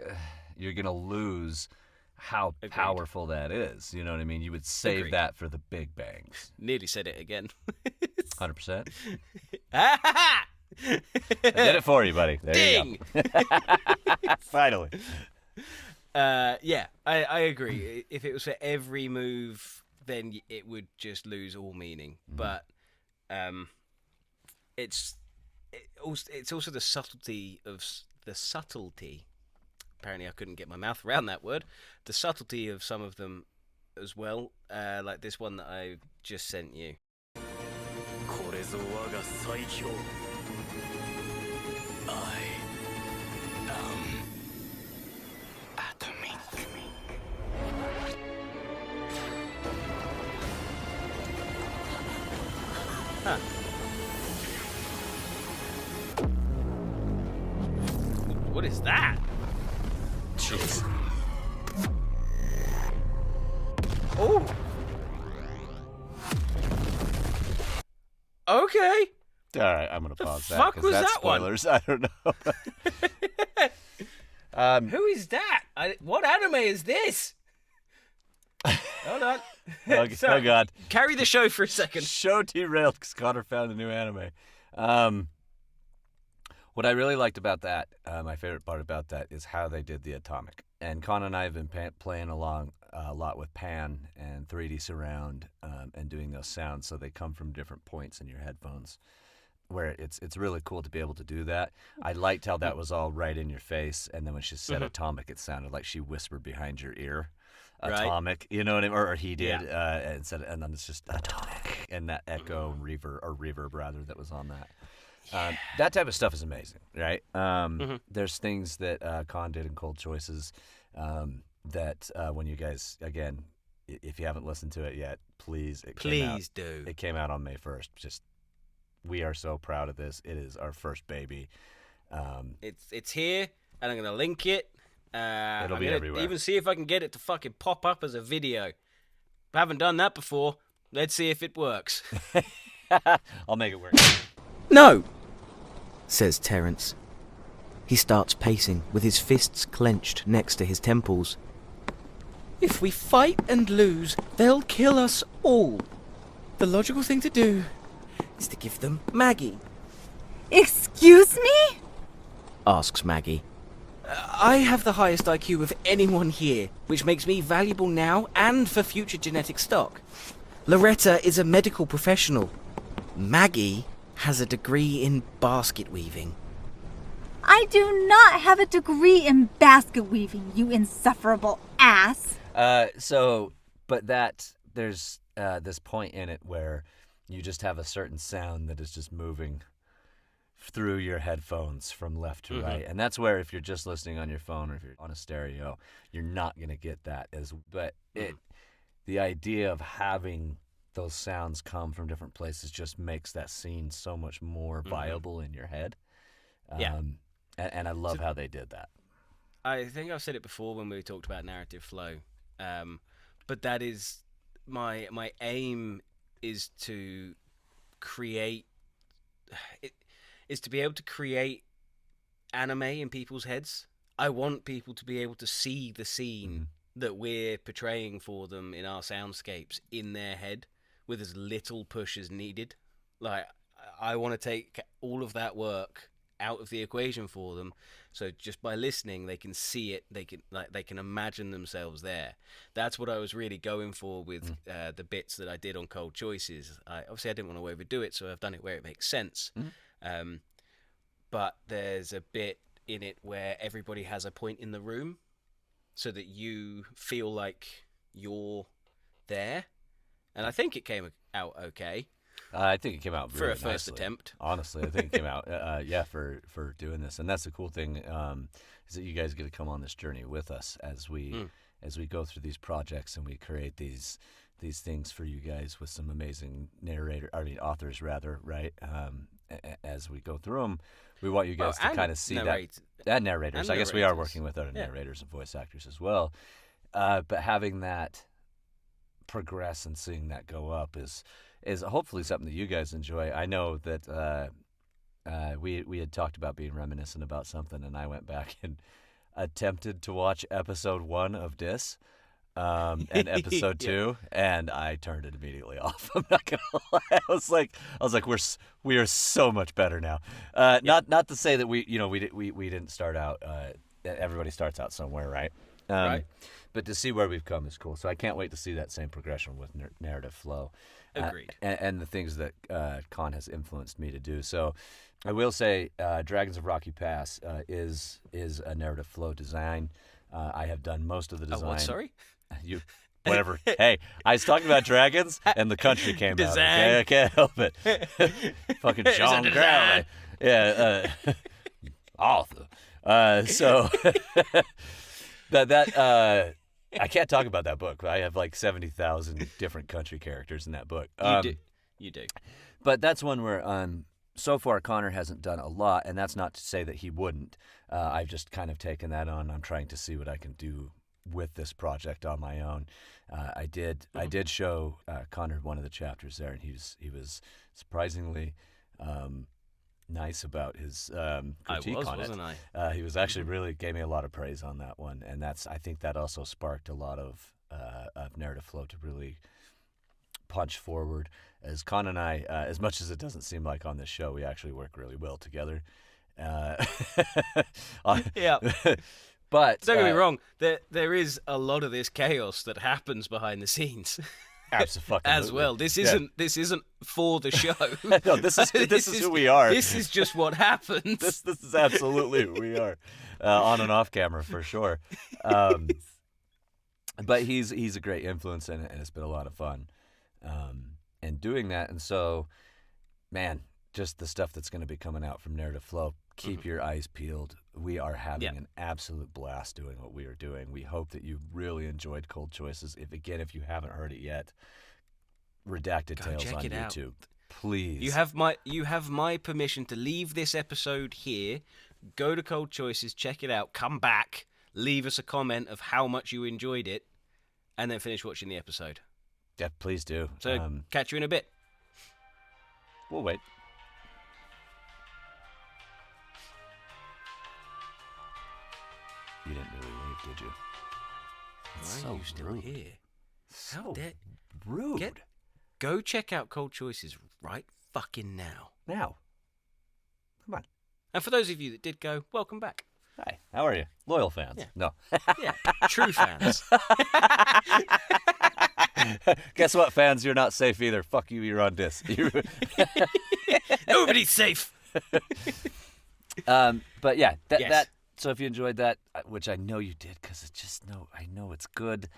you're going to lose how powerful that is. You know what I mean? You would save that for the big bangs. Nearly said it again. 100%. I did it for you, buddy. There Ding! you go. Finally. Yeah, I agree. If it was for every move, then it would just lose all meaning. But it's also the subtlety of the subtlety. Apparently, I couldn't get my mouth around that word. The subtlety of some of them as well, like this one that I just sent you. これぞ我が最強 I am atomic What is that? Jeez. Oh. Okay. All right, I'm going to pause that fuck because was that's that one? spoilers. I don't know. Who is that? What anime is this? Hold on. Oh God. Carry the show for a second. Show derailed because Connor found a new anime. What I really liked about that, my favorite part about that, is how they did the atomic. And Connor and I have been playing along a lot with Pan and 3D surround and doing those sounds, so they come from different points in your headphones. Where it's really cool to be able to do that. I liked how that was all right in your face, and then when she said atomic, it sounded like she whispered behind your ear. Atomic, you know what I mean? Or he did, and then it's just atomic, and that echo and reverb rather that was on that. That type of stuff is amazing, right? There's things that Con did in Cold Choices that when you guys, again, if you haven't listened to it yet, please do. It came out on May 1st. We are so proud of this. It is our first baby. It's here, and I'm gonna link it. It'll be everywhere. Even see if I can get it to fucking pop up as a video. I haven't done that before. Let's see if it works. I'll make it work. No, says Terence. He starts pacing with his fists clenched next to his temples. If we fight and lose, they'll kill us all. The logical thing to do is to give them Maggie. Excuse me? Asks Maggie. I have the highest IQ of anyone here, which makes me valuable now and for future genetic stock. Loretta is a medical professional. Maggie has a degree in basket weaving. I do not have a degree in basket weaving, you insufferable ass. But there's this point in it where you just have a certain sound that is just moving through your headphones from left to right. And that's where if you're just listening on your phone or if you're on a stereo, you're not going to get that. The idea of having those sounds come from different places just makes that scene so much more viable in your head. And I love how they did that. I think I've said it before when we talked about narrative flow. But that is my aim is to create is to be able to create anime in people's heads. I want people to be able to see the scene that we're portraying for them in our soundscapes in their head with as little push as needed. Like, I want to take all of that work out of the equation for them, so just by listening they can see it, they can imagine themselves there. That's what I was really going for with the bits that I did on Cold Choices. Obviously I didn't want to overdo it, so I've done it where it makes sense. But there's a bit in it where everybody has a point in the room so that you feel like you're there, and I think it came out okay. I think it came out for really a first nicely. attempt. Honestly, I think it came out, for doing this, and that's the cool thing is that you guys get to come on this journey with us as we go through these projects and we create these things for you guys with some amazing authors rather, right? As we go through them, we want you guys to kind of see that. And narrators. I guess we are working with other narrators and voice actors as well, but having that progress and seeing that go up is hopefully something that you guys enjoy. I know that we had talked about being reminiscent about something, and I went back and attempted to watch episode 1 of Dis and episode 2, and I turned it immediately off. I'm not gonna lie. I was like, we are so much better now. Not to say that we didn't start out. Everybody starts out somewhere, right? Right. But to see where we've come is cool. So I can't wait to see that same progression with narrative flow. Agreed. And the things that Con has influenced me to do. So I will say Dragons of Rocky Pass is a narrative flow design. I have done most of the design. What, sorry? You, whatever. Hey, I was talking about dragons, and the country came out. Okay? I can't help it. Fucking John Growley. Yeah. Arthur. So that I can't talk about that book. I have like 70,000 different country characters in that book. You do. But that's one where so far Connor hasn't done a lot, and that's not to say that he wouldn't. I've just kind of taken that on. I'm trying to see what I can do with this project on my own. I did show Connor one of the chapters there, and he was surprisingly nice about his critique on it. Wasn't I? He was actually really gave me a lot of praise on that one, and I think that also sparked a lot of of narrative flow to really punch forward. As Con and I, as much as it doesn't seem like on this show, we actually work really well together. Yeah. But Don't get me wrong, there is a lot of this chaos that happens behind the scenes. Absolutely. As well. This isn't for the show. No, this is who we are. This is just what happens. This is absolutely who we are, on and off camera for sure. But he's a great influence, and it's been a lot of fun, and doing that. And so, man, just the stuff that's going to be coming out from Narrative Flow. Keep your eyes peeled. We are having an absolute blast doing what we are doing. We hope that you really enjoyed Cold Choices. If you haven't heard it yet, Redacted Tales on YouTube. Please. You have my permission to leave this episode here, go to Cold Choices, check it out, come back, leave us a comment of how much you enjoyed it, and then finish watching the episode. Yeah, please do. So catch you in a bit. We'll wait. You didn't really leave, did you? It's Why are you still rude. here? So How dare rude. Go check out Cold Choices right fucking now. Now. Come on. And for those of you that did go, welcome back. Hi. How are you? Loyal fans. Yeah. No. Yeah, true fans. Guess what, fans? You're not safe either. Fuck you. You're on disc. Nobody's safe. But yeah, Yes. that. So if you enjoyed that, which I know you did, because I know it's good.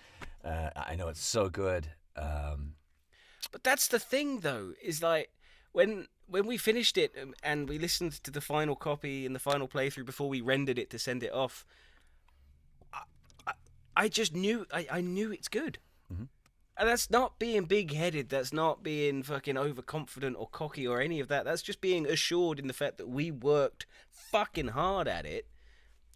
I know it's so good. But that's the thing, though, is like when we finished it and we listened to the final copy and the final playthrough before we rendered it to send it off, I just knew I knew it's good. Mm-hmm. And that's not being big-headed. That's not being fucking overconfident or cocky or any of that. That's just being assured in the fact that we worked fucking hard at it,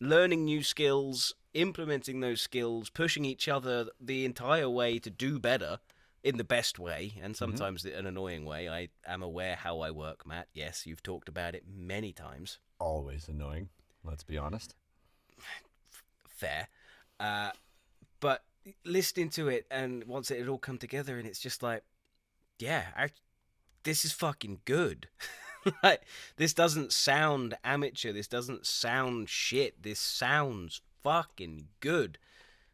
learning new skills, implementing those skills, pushing each other the entire way to do better in the best way, and sometimes an annoying way. I am aware how I work, Matt. Yes, you've talked about it many times. Always annoying. Let's be honest. Fair. But listening to it, and once it had all come together, and it's just like, yeah, this is fucking good. Like, this doesn't sound amateur. This doesn't sound shit. This sounds fucking good.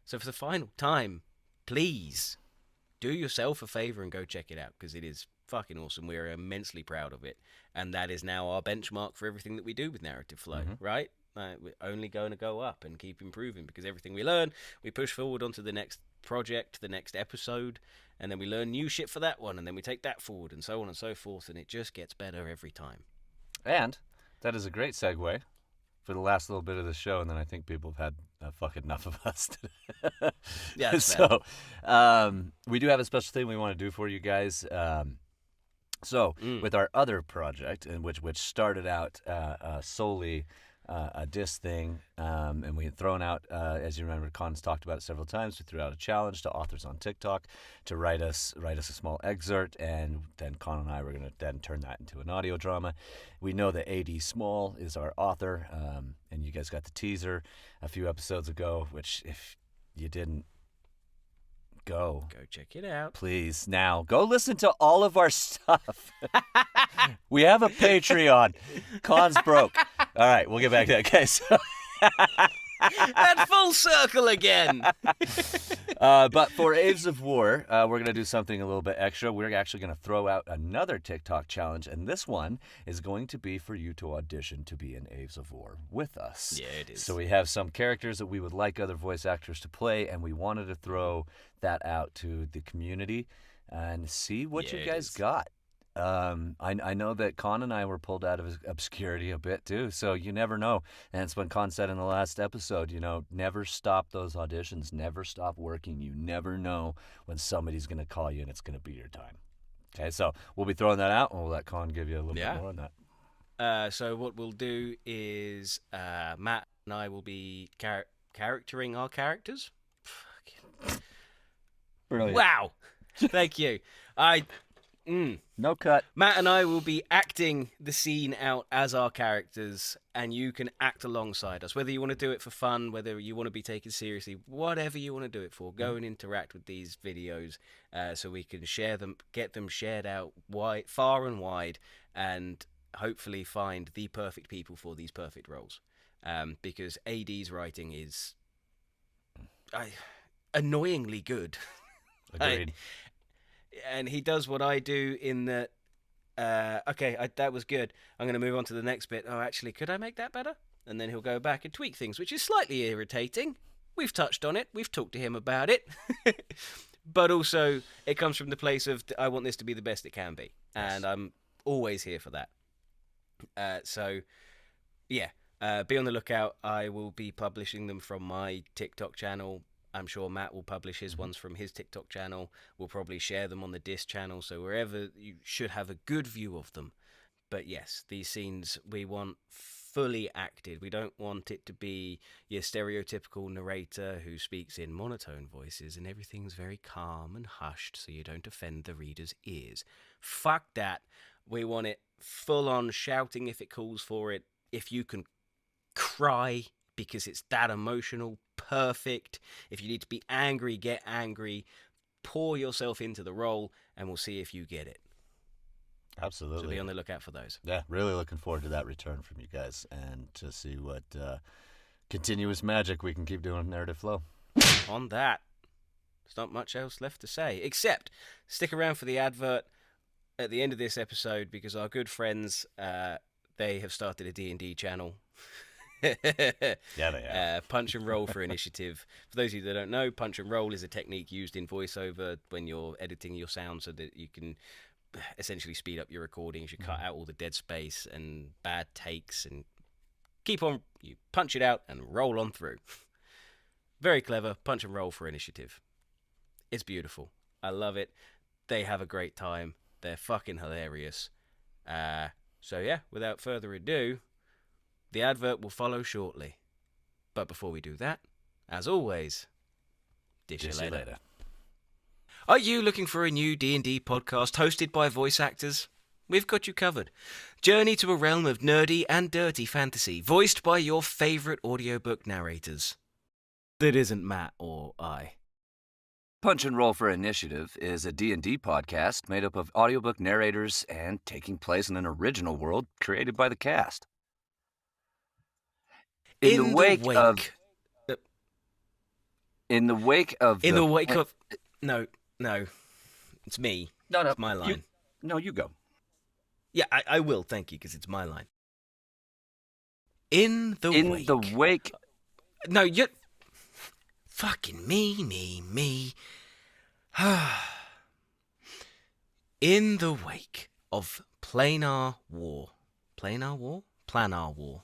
So for the final time, please do yourself a favor and go check it out, because it is fucking awesome. We're immensely proud of it, and that is now our benchmark for everything that we do with Narrative Flow, right? We're only going to go up and keep improving, because everything we learn, we push forward onto the next project, the next episode, and then we learn new shit for that one, and then we take that forward, and so on and so forth, and it just gets better every time. And that is a great segue for the last little bit of the show, and then I think people have had fucking enough of us. Yeah, that's so we do have a special thing we want to do for you guys. With our other project, in which started out solely a disc thing, and we had thrown out, as you remember, Con's talked about it several times. We threw out a challenge to authors on TikTok to write us a small excerpt, and then Con and I were going to then turn that into an audio drama. We know that AD Small is our author, and you guys got the teaser a few episodes ago, which if you didn't go check it out. Please, now go listen to all of our stuff. We have a Patreon. Con's broke. All right, we'll get back to that. Okay, so And full circle again. but for Aves of War, we're going to do something a little bit extra. We're actually going to throw out another TikTok challenge, and this one is going to be for you to audition to be in Aves of War with us. Yeah, it is. So we have some characters that we would like other voice actors to play, and we wanted to throw that out to the community and see what you guys got. I know that Con and I were pulled out of obscurity a bit too, so you never know. And it's when Con said in the last episode, never stop those auditions, never stop working. You never know when somebody's going to call you and it's going to be your time. Okay, so we'll be throwing that out, and we'll let Con give you a little bit more on that. So what we'll do is Matt and I will be charactering our characters. Brilliant. Wow. Thank you. No cut. Matt and I will be acting the scene out as our characters, and you can act alongside us. Whether you want to do it for fun, whether you want to be taken seriously, whatever you want to do it for, go and interact with these videos so we can share them, get them shared out wide, far and wide, and hopefully find the perfect people for these perfect roles. Because AD's writing is annoyingly good. Agreed. And he does what I do in that, that was good. I'm going to move on to the next bit. Oh, actually, could I make that better? And then he'll go back and tweak things, which is slightly irritating. We've touched on it. We've talked to him about it. But also, it comes from the place of, I want this to be the best it can be. Yes. And I'm always here for that. Be on the lookout. I will be publishing them from my TikTok channel. I'm sure Matt will publish his ones from his TikTok channel. We'll probably share them on the Dis channel, so wherever you should have a good view of them. But yes, these scenes we want fully acted. We don't want it to be your stereotypical narrator who speaks in monotone voices and everything's very calm and hushed so you don't offend the reader's ears. Fuck that. We want it full on shouting if it calls for it. If you can cry because it's that emotional, perfect. If you need to be angry, get angry. Pour yourself into the role, and we'll see if you get it. Absolutely. So be on the lookout for those. Yeah, really looking forward to that return from you guys and to see what continuous magic we can keep doing with Narrative Flow. On that, there's not much else left to say, except stick around for the advert at the end of this episode because our good friends, they have started a D&D channel. Yeah, they have. Punch and roll for initiative. For those of you that don't know, punch and roll is a technique used in voiceover when you're editing your sound so that you can essentially speed up your recordings. You cut out all the dead space and bad takes and you punch it out and roll on through. Very clever. Punch and roll for initiative. It's beautiful. I love it. They have a great time. They're fucking hilarious. So yeah, without further ado, the advert will follow shortly. But before we do that, as always, dish you later. Are you looking for a new D&D podcast hosted by voice actors? We've got you covered. Journey to a realm of nerdy and dirty fantasy, voiced by your favourite audiobook narrators. That isn't Matt or I. Punch and Roll for Initiative is a D&D podcast made up of audiobook narrators and taking place in an original world created by the cast. In the wake of... No. It's me. No. It's my line. You go. Yeah, I will, thank you, because it's my line. In the wake... No, you're... Fucking me. In the wake of Planar War. Planar War? Planar War.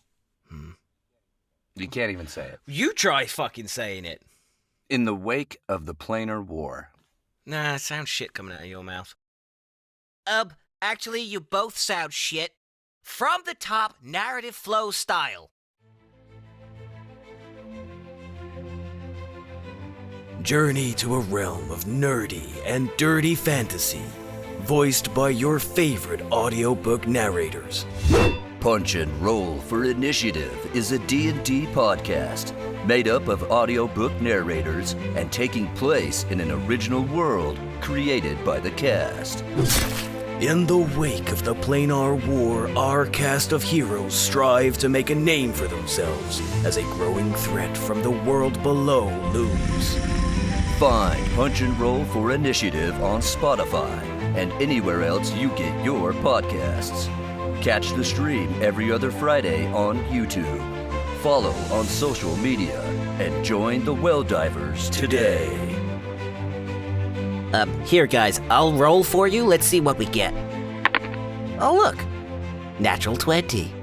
You can't even say it. You try fucking saying it. In the wake of the Planar War. Nah, it sounds shit coming out of your mouth. Actually, you both sound shit. From the top, narrative flow style. Journey to a realm of nerdy and dirty fantasy, voiced by your favorite audiobook narrators. Punch and Roll for Initiative is a D&D podcast made up of audiobook narrators and taking place in an original world created by the cast. In the wake of the Planar War, our cast of heroes strive to make a name for themselves as a growing threat from the world below looms. Find Punch and Roll for Initiative on Spotify and anywhere else you get your podcasts. Catch the stream every other Friday on YouTube. Follow on social media and join the Well Divers today. Here guys, I'll roll for you. Let's see what we get. Oh look, natural 20.